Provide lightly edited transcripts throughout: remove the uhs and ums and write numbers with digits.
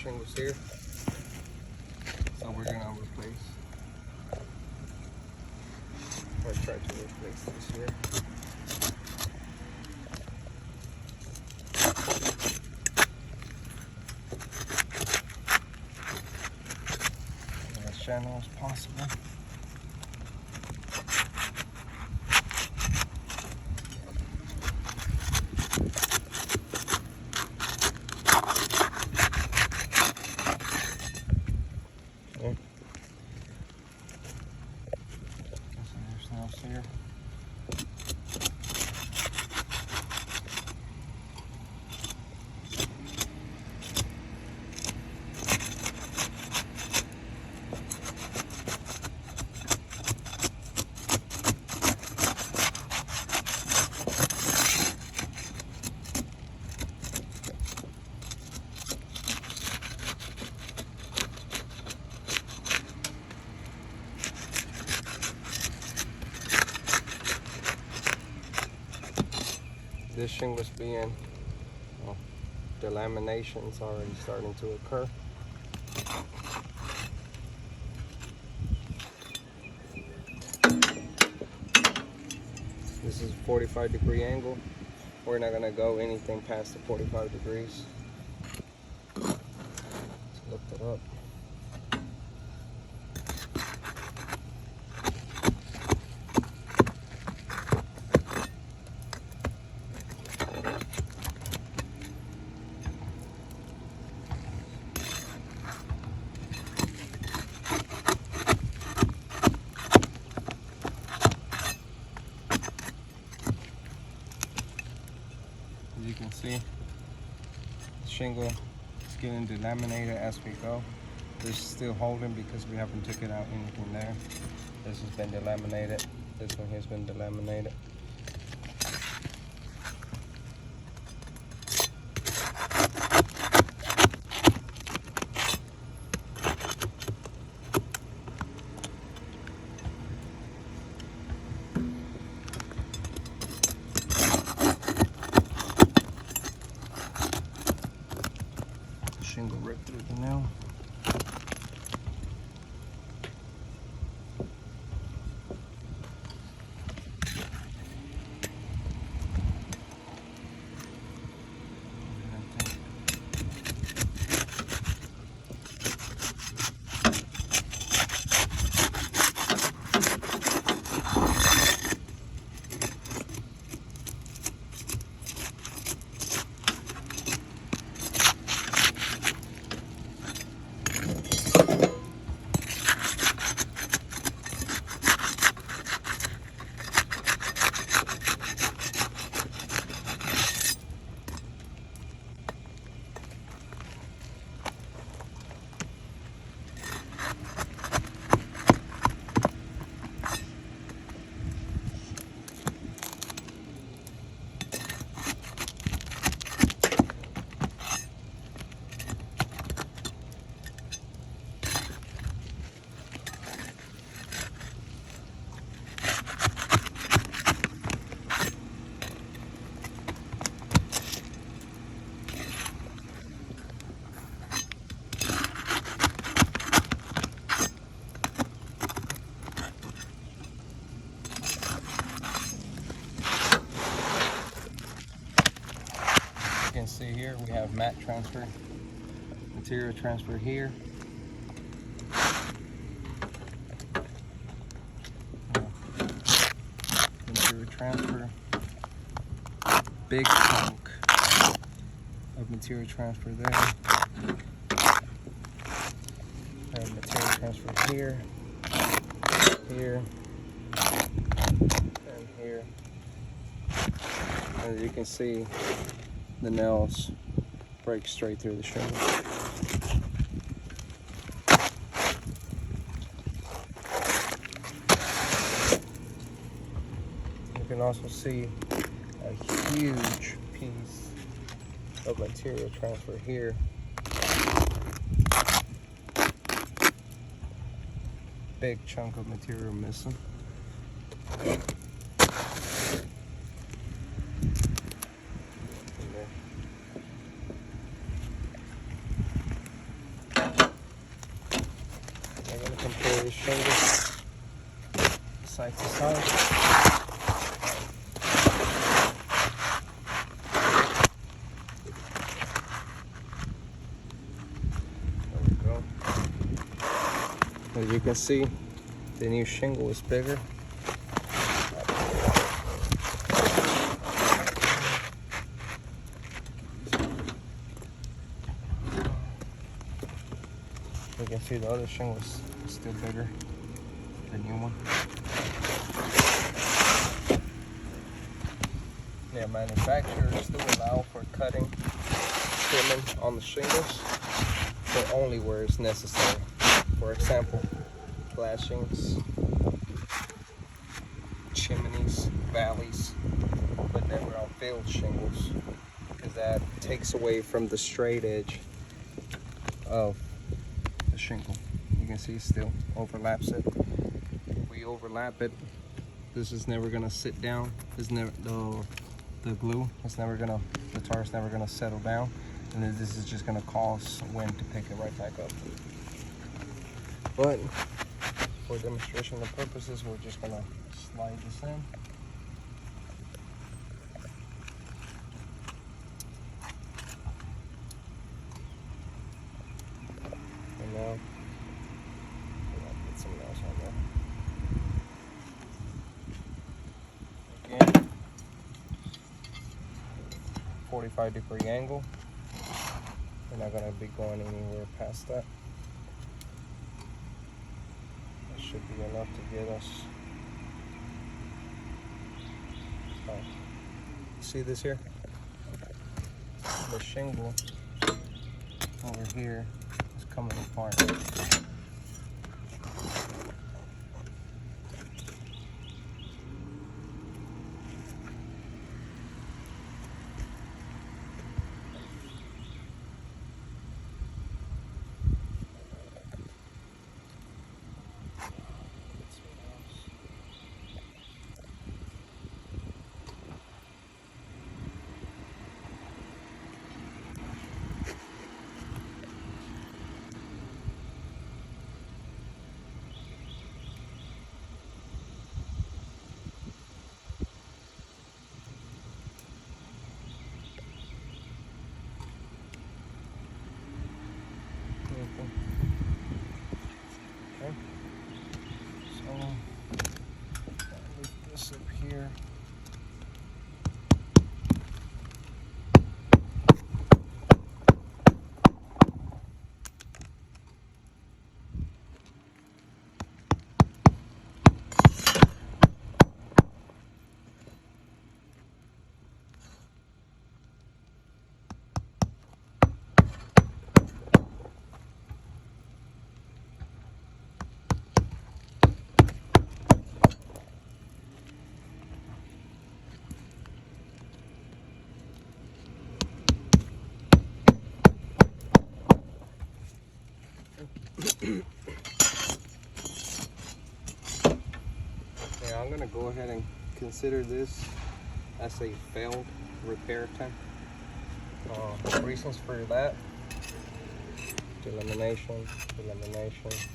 shingles here. So we're gonna replace, or try to replace this here. As shallow as possible. Here. This shingles being, delamination is already starting to occur. This is a 45-degree angle. We're not going to go anything past the 45 degrees. Let's lift it up. As you can see, the shingle is getting delaminated as we go. This is still holding because we haven't taken out anything there. This has been delaminated. This one here has been delaminated. Shingle right through the nail. You can see here we have mat transfer, material transfer here. Material transfer, big chunk of material transfer there. And material transfer here, here, and here. As you can see, the nails break straight through the shingle. You can also see a huge piece of material transfer here. Big chunk of material missing. side to side. There we go. As you can see, the new shingle is bigger. You can see the other shingle is still bigger, the new one. Yeah, manufacturers still allow for cutting, trimming on the shingles, but only where it's necessary. For example, flashings, chimneys, valleys, but never on filled shingles, because that takes away from the straight edge of the shingle. You can see it still overlaps it. If we overlap it, this is never gonna sit down. It's never the glue. It's never gonna, the tar is never gonna settle down, and then this is just gonna cause wind to pick it right back up. But for demonstration purposes, we're just gonna slide this in. And now, I'll put something else on there. Again, 45-degree angle. We're not gonna be going anywhere past that. That should be enough to get us. See this here? The shingle over here is coming apart. Okay, so lift this up here. Yeah, I'm gonna go ahead and consider this as a failed repair attempt. Reasons for that: delamination, delamination,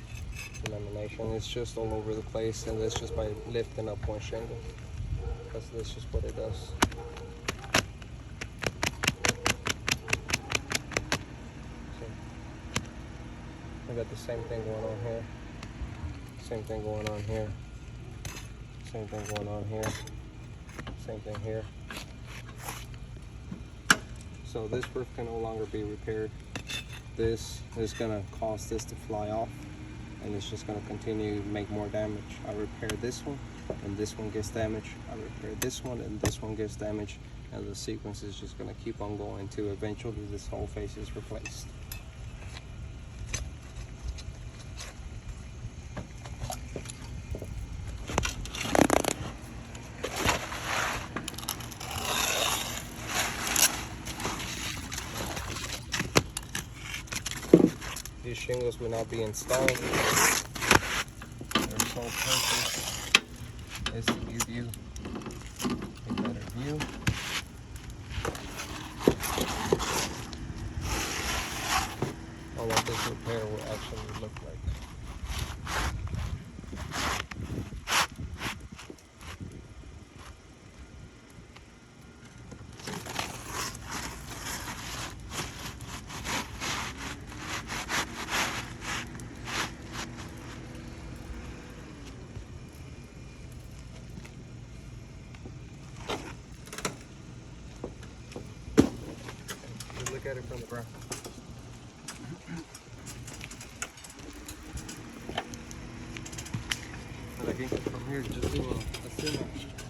delamination. It's just all over the place, and that's just by lifting up one shingle. That's just what it does. So, I got the same thing going on here. Same thing going on here. Same thing going on here. Same thing here. So this roof can no longer be repaired. This is gonna cause this to fly off, and it's just gonna continue to make more damage. I repair this one, and this one gets damaged. I repair this one, and this one gets damaged, and the sequence is just gonna keep on going until eventually this whole face is replaced. These shingles will not be installed. Their sole purpose is to give you a better view. On what this repair will actually look like. look at it from the ground. But I think from here, just do a thinner.